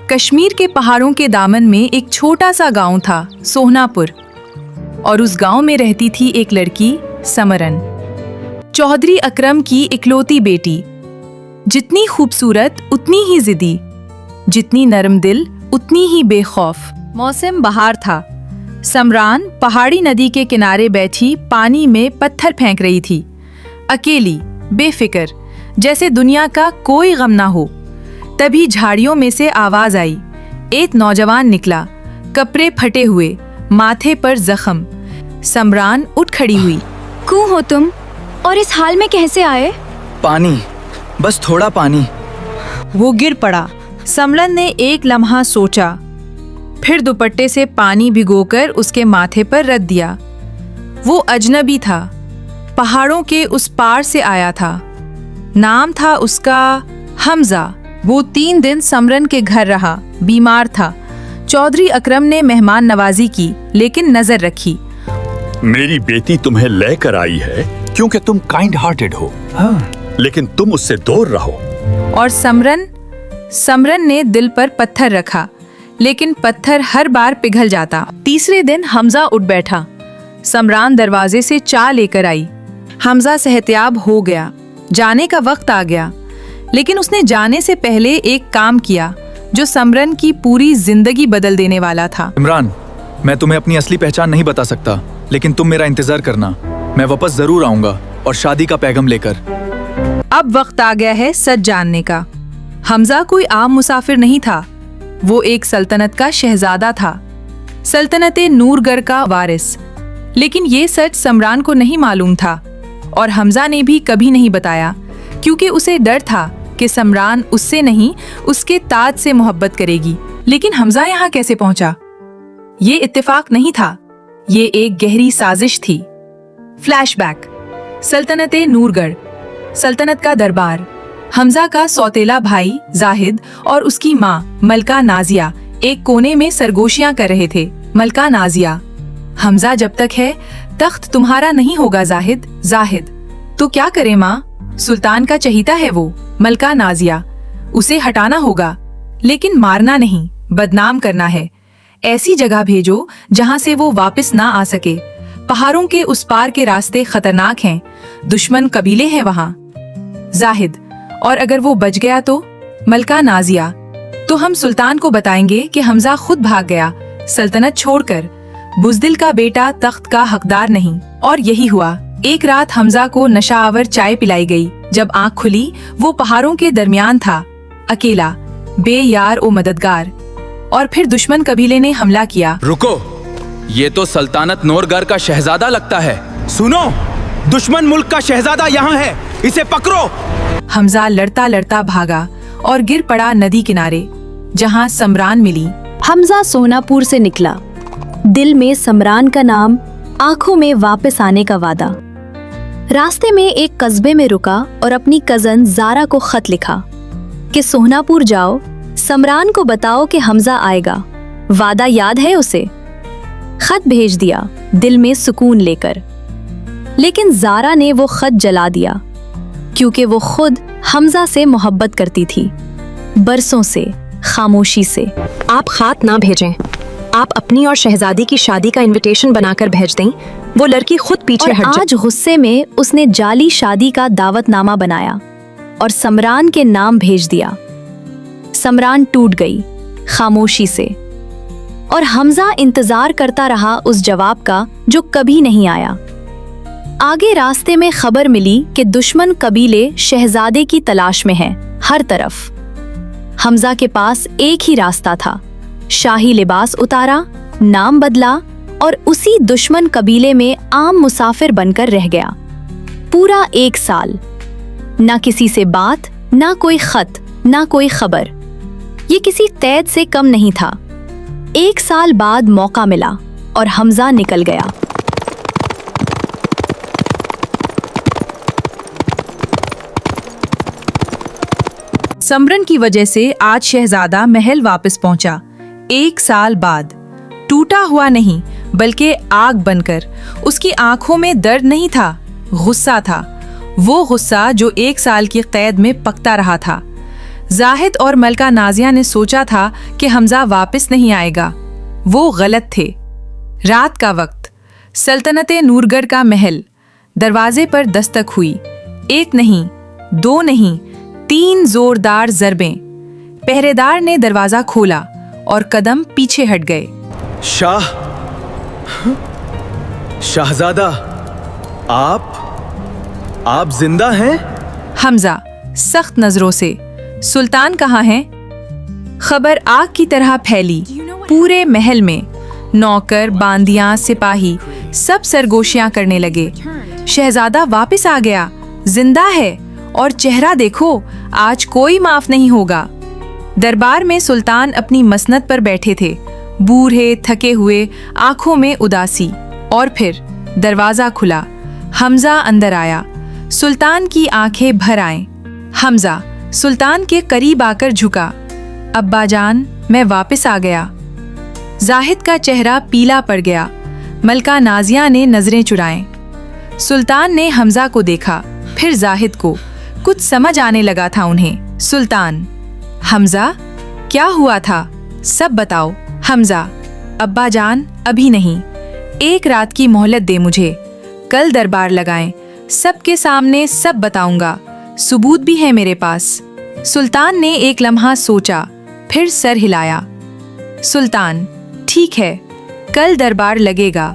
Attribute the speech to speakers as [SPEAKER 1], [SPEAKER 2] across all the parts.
[SPEAKER 1] कश्मीर के पहाड़ों के दामन में एक छोटा सा गांव था, सोहनापुर। और उस गांव में रहती थी एक लड़की, समरन, चौधरी अकरम की इकलौती बेटी। जितनी खूबसूरत उतनी ही जिद्दी, जितनी नरम दिल उतनी ही बेखौफ। मौसम बहार था। समरान पहाड़ी नदी के किनारे बैठी पानी में पत्थर फेंक रही थी, अकेली, बेफिक्र, जैसे दुनिया का कोई गम ना हो। तभी झाड़ियों में से आवाज आई। एक नौजवान निकला, कपड़े फटे हुए, माथे पर जख्म। समरान उठ खड़ी हुई।
[SPEAKER 2] कौन हो तुम और इस हाल में कैसे आए?
[SPEAKER 3] पानी, बस थोड़ा पानी।
[SPEAKER 1] वो गिर पड़ा। समरन ने एक लम्हा सोचा, फिर दुपट्टे से पानी भिगोकर उसके माथे पर रख दिया। वो अजनबी था, पहाड़ों के उस पार से आया था। नाम था उसका हमजा। वो 3 दिन समरन के घर रहा, बीमार था। चौधरी अकरम ने मेहमान नवाजी की, लेकिन नजर रखी।
[SPEAKER 4] मेरी बेटी तुम्हें लेकर आई है क्योंकि तुम काइंड हार्टेड हो। लेकिन तुम उससे दूर रहो।
[SPEAKER 1] और समरन ने दिल पर पत्थर रखा, लेकिन पत्थर हर बार पिघल जाता। तीसरे दिन हमजा उठ बैठा। समरान दरवाजे से चाय लेकर आई। हमजा सेहतयाब हो गया, जाने का वक्त आ गया। लेकिन उसने जाने से पहले एक काम किया जो समरन की पूरी जिंदगी बदल देने वाला था।
[SPEAKER 3] इमरान, मैं तुम्हें अपनी असली पहचान नहीं बता सकता, लेकिन तुम मेरा इंतजार करना। मैं वापस जरूर आऊंगा और शादी का पैगाम लेकर।
[SPEAKER 1] अब वक्त आ गया है सच जानने का। हमजा कोई आम मुसाफिर नहीं था। वो एक सल्तनत का शहजादा था, सल्तनते नूरगढ़ का वारिस। लेकिन ये सच समरान को नहीं मालूम था, और हमजा ने भी कभी नहीं बताया, क्योंकि उसे डर था कि समरान उससे नहीं, उसके ताज से मोहब्बत करेगी। लेकिन हमजा यहाँ कैसे पहुंचा? ये इत्तेफाक नहीं था, ये एक गहरी साजिश थी। फ्लैशबैक। सल्तनते नूरगढ़, सल्तनत का दरबार। हमजा का सौतेला भाई जाहिद और उसकी माँ मलका नाजिया एक कोने में सरगोशियां कर रहे थे। मलका नाजिया: हमजा जब तक है, तख्त तुम्हारा नहीं होगा जाहिद। जाहिद: तो क्या करे माँ, सुल्तान का चहीता है वो। मलका नाजिया: उसे हटाना होगा, लेकिन मारना नहीं, बदनाम करना है। ऐसी जगह भेजो जहाँ से वो वापस ना आ सके। पहाड़ों के उस पार के रास्ते खतरनाक हैं, दुश्मन कबीले हैं वहाँ। जाहिद: और अगर वो बच गया तो? मलका नाजिया: तो हम सुल्तान को बताएंगे कि हमजा खुद भाग गया सल्तनत छोड़कर। बुज़दिल का बेटा तख्त का हकदार नहीं। और यही हुआ। एक रात हमजा को नशाआवर चाय पिलाई गई। जब आंख खुली, वो पहाड़ों के दरमियान था, अकेला, बेयार ओ मददगार। और फिर दुश्मन कबीले ने हमला किया।
[SPEAKER 3] रुको, ये तो सल्तनत नूरगढ़ का शहजादा लगता है। सुनो, दुश्मन मुल्क का शहजादा यहाँ है, इसे पकड़ो।
[SPEAKER 1] हमजा लड़ता लड़ता भागा और गिर पड़ा नदी किनारे, जहाँ समरान मिली।
[SPEAKER 2] हमजा सोहनापुर से निकला, दिल में समरान का नाम, आंखों में वापस आने का वादा। रास्ते में एक कस्बे में रुका और अपनी कजन जारा को खत लिखा कि सोहनापुर जाओ, समरान को बताओ कि हमजा आएगा, वादा याद है उसे। खत भेज दिया, दिल में सुकून लेकर। लेकिन जारा ने वो खत जला दिया, क्योंकि वो खुद हमजा से मोहब्बत करती थी, बरसों से, खामोशी से।
[SPEAKER 5] आप खत ना भेजें, आप अपनी और शहजादी की शादी का इनविटेशन बनाकर भेज दें, वो लड़की खुद पीछे हट जाए।
[SPEAKER 2] आज गुस्से में उसने जाली शादी का दावतनामा बनाया और समरान के नाम भेज दिया। समरान टूट गई खामोशी से, और हमजा इंतजार करता रहा उस जवाब का जो कभी नहीं आया। आगे रास्ते में खबर मिली कि दुश्मन कबीले शहजादे की तलाश में हैं, हर तरफ। हमजा के पास एक ही रास्ता था, शाही लिबास उतारा, नाम बदला और उसी दुश्मन कबीले में आम मुसाफिर बनकर रह गया। पूरा 1 साल, ना किसी से बात, ना कोई खत, ना कोई खबर। ये किसी कैद से कम नहीं था। 1 साल बाद मौका मिला और हमजा निकल गया।
[SPEAKER 1] समरन की वजह से आज शहजादा महल वापस पहुंचा। 1 साल बाद, टूटा हुआ नहीं बल्कि आग बनकर। उसकी आंखों में दर्द नहीं था, गुस्सा था। वो गुस्सा जो 1 साल की कैद में पकता रहा था। जाहिद और मलका नाजिया ने सोचा था कि हमजा वापस नहीं आएगा। वो गलत थे। रात का वक्त, सल्तनते नूरगढ़ का महल। दरवाजे पर दस्तक हुई। एक नहीं, दो नहीं, 3 जोरदार ज़रबें। पहरेदार ने दरवाजा खोला और कदम पीछे हट गए।
[SPEAKER 3] शहजादा, आप जिंदा हैं?
[SPEAKER 1] हमजा सख्त नजरों से, सुल्तान कहाँ हैं? खबर आग की तरह फैली। पूरे महल में नौकर, बांदियां, सिपाही सब सरगोशियां करने लगे। शहजादा वापस आ गया, जिंदा है, और चेहरा देखो, आज कोई माफ नहीं होगा। दरबार में सुल्तान अपनी मसनद पर बैठे थे, बूढ़े, थके हुए, आंखों में उदासी। और फिर दरवाजा खुला। हमजा अंदर आया। सुल्तान की आंखें भर आईं। हमजा सुल्तान के करीब आकर झुका। अब्बा जान, मैं वापस आ गया। जाहिद का चेहरा पीला पड़ गया। मलका नाजिया ने नजरें चुराएं। सुल्तान ने हमजा को देखा, फिर जाहिद को। कुछ समझ आने लगा था उन्हें। सुल्तान: हमजा, क्या हुआ था? सब बताओ। हमजा: अब्बा जान, अभी नहीं, एक रात की मोहलत दे मुझे। कल दरबार लगाएं, सबके सामने सब बताऊंगा। सबूत भी है मेरे पास। सुल्तान ने एक लम्हा सोचा, फिर सर हिलाया। सुल्तान: ठीक है, कल दरबार लगेगा।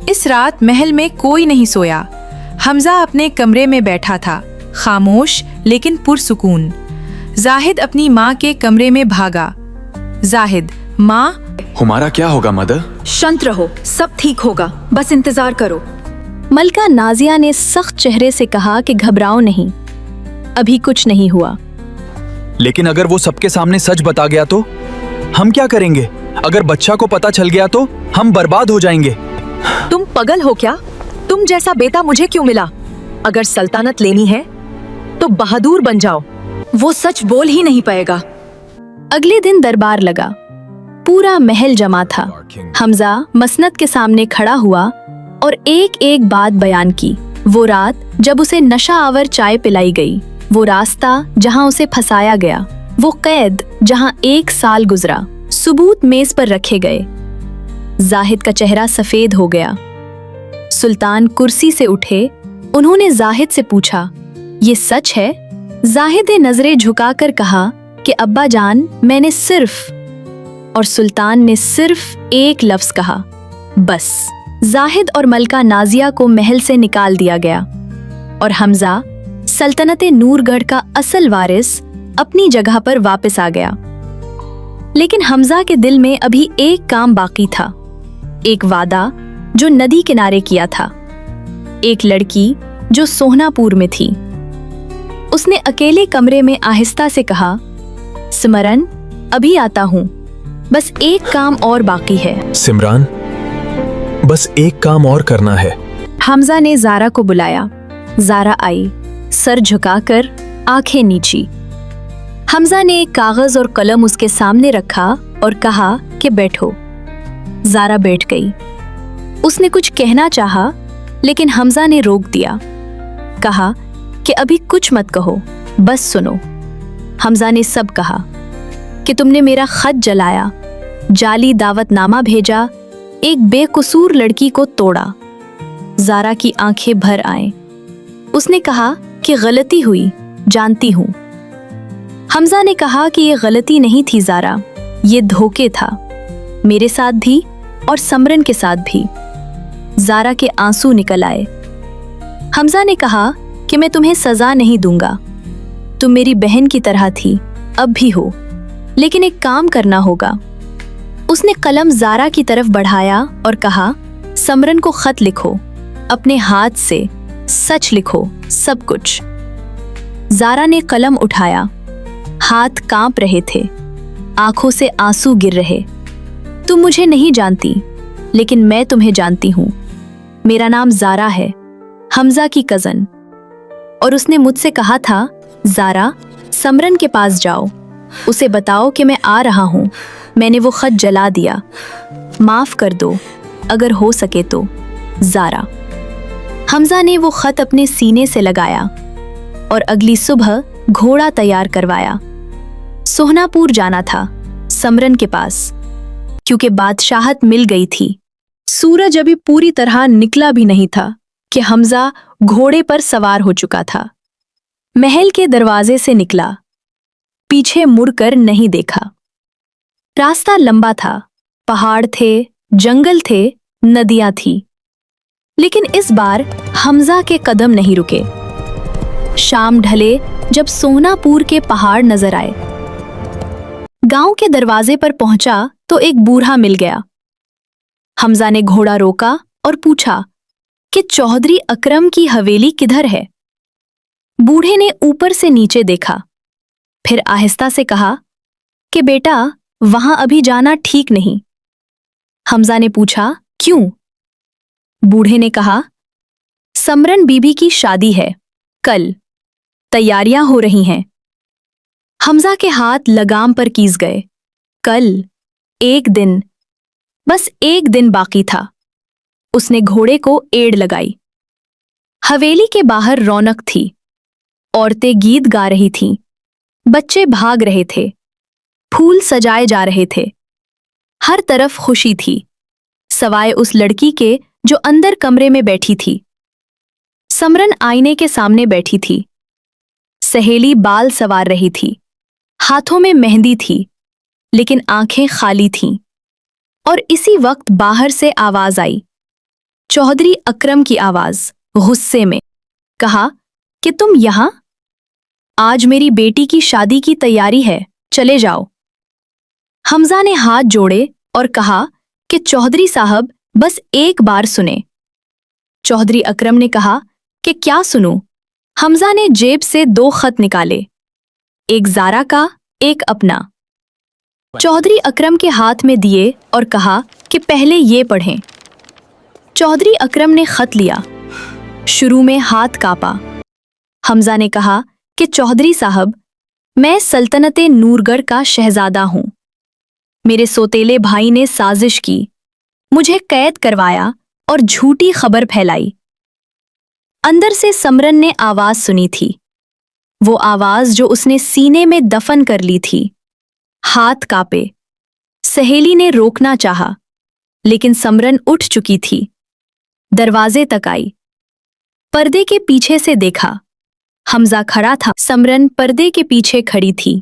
[SPEAKER 1] इस रात महल में कोई नहीं सोया। हमजा अपने कमरे में बैठा था, खामोश लेकिन पुरसुकून। जाहिद अपनी माँ के कमरे में भागा। जाहिद: माँ।
[SPEAKER 3] हमारा क्या होगा मदर?
[SPEAKER 5] शांत रहो, सब ठीक होगा, बस इंतजार करो।
[SPEAKER 2] मलका नाजिया ने सख्त चेहरे से कहा कि घबराओ नहीं, अभी कुछ नहीं हुआ।
[SPEAKER 3] लेकिन अगर वो सबके सामने सच बता गया तो हम क्या करेंगे? अगर बच्चा को पता चल गया तो हम बर्बाद हो जाएंगे।
[SPEAKER 5] तुम पागल हो क्या? तुम जैसा बेटा मुझे क्यों मिला? अगर सल्तनत लेनी है तो बहादुर बन जाओ। वो सच बोल ही नहीं पाएगा।
[SPEAKER 2] अगले दिन दरबार लगा। पूरा महल जमा था। हमजा मसनद के सामने खड़ा हुआ और एक एक बात बयान की। वो रात जब उसे नशा आवर चाय पिलाई गई, वो रास्ता जहां उसे फंसाया गया, वो कैद जहां 1 साल गुजरा। सबूत मेज पर रखे गए। जाहिद का चेहरा सफेद हो गया। सुल्तान कुर्सी से उठे। उन्होंने जाहिद से पूछा, ये सच है? जाहिद ने नजरें झुकाकर कहा कि अब्बा जान, मैंने सिर्फ, और सुल्तान ने सिर्फ एक लफ्ज कहा, बस। जाहिद और मलका नाजिया को महल से निकाल दिया गया और हमजा सल्तनते नूरगढ़ का असल वारिस अपनी जगह पर वापस आ गया। लेकिन हमजा के दिल में अभी एक काम बाकी था, एक वादा जो नदी किनारे किया था, एक लड़की जो सोहनापुर में थी। उसने अकेले कमरे में आहिस्ता से कहा, सिमरन, अभी आता हूं, बस एक काम और बाकी है।
[SPEAKER 6] सिमरान, बस एक काम और करना है।
[SPEAKER 2] हमजा ने जारा को बुलाया। जारा आई, सर झुकाकर, आंखें नीची। हमजा ने एक कागज और कलम उसके सामने रखा और कहा कि बैठो। जारा बैठ गई। उसने कुछ कहना चाहा, लेकिन हमजा ने रोक दिया। कहा कि अभी कुछ मत कहो, बस सुनो। हमजा ने सब कहा कि तुमने मेरा खत जलाया, जाली दावतनामा भेजा, एक बेकसूर लड़की को तोड़ा। जारा की आंखें भर आए। उसने कहा कि गलती हुई, जानती हूं। हमजा ने कहा कि ये गलती नहीं थी जारा, ये धोखे था, मेरे साथ भी और समरन के साथ भी। जारा के आंसू निकल आए। हमजा ने कहा कि मैं तुम्हें सजा नहीं दूंगा, तुम मेरी बहन की तरह थी, अब भी हो, लेकिन एक काम करना होगा। उसने कलम जारा की तरफ बढ़ाया और कहा, समरन को खत लिखो, अपने हाथ से, सच लिखो, सब कुछ। जारा ने कलम उठाया। हाथ कांप रहे थे, आंखों से आंसू गिर रहे। तुम मुझे नहीं जानती, लेकिन मैं तुम्हें जानती हूं। मेरा नाम जारा है, हमजा की कजन। और उसने मुझसे कहा था, जारा, समरन के पास जाओ, उसे बताओ कि मैं आ रहा हूं। मैंने वो खत जला दिया, माफ कर दो अगर हो सके तो, जारा। हमजा ने वो खत अपने सीने से लगाया और अगली सुबह घोड़ा तैयार करवाया। सोहनापुर जाना था, समरन के पास, क्योंकि बादशाहत मिल गई थी। सूरज अभी पूरी तरह निकला भी नहीं था कि हमजा घोड़े पर सवार हो चुका था। महल के दरवाजे से निकला, पीछे मुड़कर नहीं देखा। रास्ता लंबा था, पहाड़ थे, जंगल थे, नदियां थी, लेकिन इस बार हमजा के कदम नहीं रुके। शाम ढले जब सोहनापुर के पहाड़ नजर आए। गांव के दरवाजे पर पहुंचा तो एक बूढ़ा मिल गया। हमजा ने घोड़ा रोका और पूछा कि चौधरी अकरम की हवेली किधर है। बूढ़े ने ऊपर से नीचे देखा, फिर आहिस्ता से कहा कि बेटा, वहां अभी जाना ठीक नहीं। हमजा ने पूछा, क्यों? बूढ़े ने कहा, समरन बीबी की शादी है कल, तैयारियां हो रही हैं। हमजा के हाथ लगाम पर कीस गए। कल, एक दिन, बस एक दिन बाकी था। उसने घोड़े को एड़ लगाई। हवेली के बाहर रौनक थी। औरतें गीत गा रही थीं, बच्चे भाग रहे थे, फूल सजाए जा रहे थे। हर तरफ खुशी थी, सवाए उस लड़की के जो अंदर कमरे में बैठी थी। समरन आईने के सामने बैठी थी। सहेली बाल संवार रही थी, हाथों में मेहंदी थी, लेकिन आंखें खाली थीं। और इसी वक्त बाहर से आवाज आई, चौधरी अकरम की आवाज, गुस्से में। कहा कि तुम यहां? आज मेरी बेटी की शादी की तैयारी है, चले जाओ। हमजा ने हाथ जोड़े और कहा कि चौधरी साहब, बस एक बार सुने। चौधरी अकरम ने कहा कि क्या सुनूं? हमजा ने जेब से 2 खत निकाले, एक ज़ारा का, एक अपना। चौधरी अकरम के हाथ में दिए और कहा कि पहले ये पढ़ें। चौधरी अकरम ने खत लिया। शुरू में हाथ कांपा। हमजा ने कहा कि चौधरी साहब, मैं सल्तनते नूरगढ़ का शहजादा हूं। मेरे सोतेले भाई ने साजिश की, मुझे कैद करवाया और झूठी खबर फैलाई। अंदर से समरन ने आवाज सुनी थी, वो आवाज जो उसने सीने में दफन कर ली थी। हाथ कांपे। सहेली ने रोकना चाहा, लेकिन समरन उठ चुकी थी। दरवाजे तक आई, पर्दे के पीछे से देखा। हमजा खड़ा था, समरन पर्दे के पीछे खड़ी थी।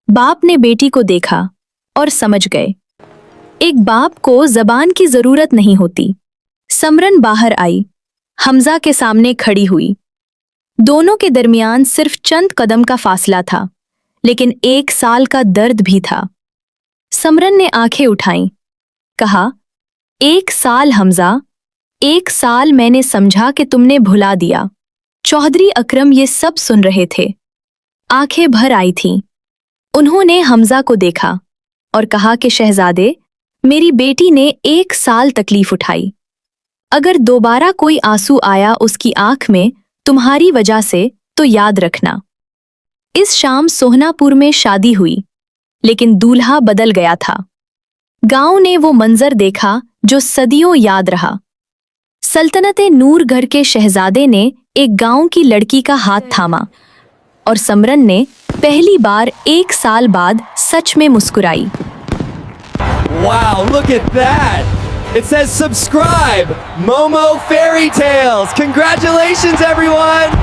[SPEAKER 2] बाप ने बेटी को देखा और समझ गए, एक बाप को जबान की जरूरत नहीं होती। समरन बाहर आई, हमजा के सामने खड़ी हुई। दोनों के दरमियान सिर्फ चंद कदम का फासला था, लेकिन 1 साल का दर्द भी था। समरन ने आंखें उठाईं, कहा, 1 साल हमजा, 1 साल मैंने समझा कि तुमने भुला दिया। चौधरी अकरम ये सब सुन रहे थे, आंखें भर आई थीं। उन्होंने हमजा को देखा और कहा कि शहजादे, मेरी बेटी ने 1 साल तकलीफ उठाई। अगर दोबारा कोई आंसू आया उसकी आंख में तुम्हारी वजह से, तो याद रखना। इस शाम सोहनापुर में शादी हुई, लेकिन दूल्हा बदल गया था। गांव ने वो मंजर देखा जो सदियों याद रहा। सल्तनते नूरगढ़ के शहजादे ने एक गांव की लड़की का हाथ थामा और समरन ने पहली बार 1 साल बाद सच में मुस्कुराई।
[SPEAKER 7] Wow, look at that! It says subscribe! Momo Fairy Tales! Congratulations, everyone!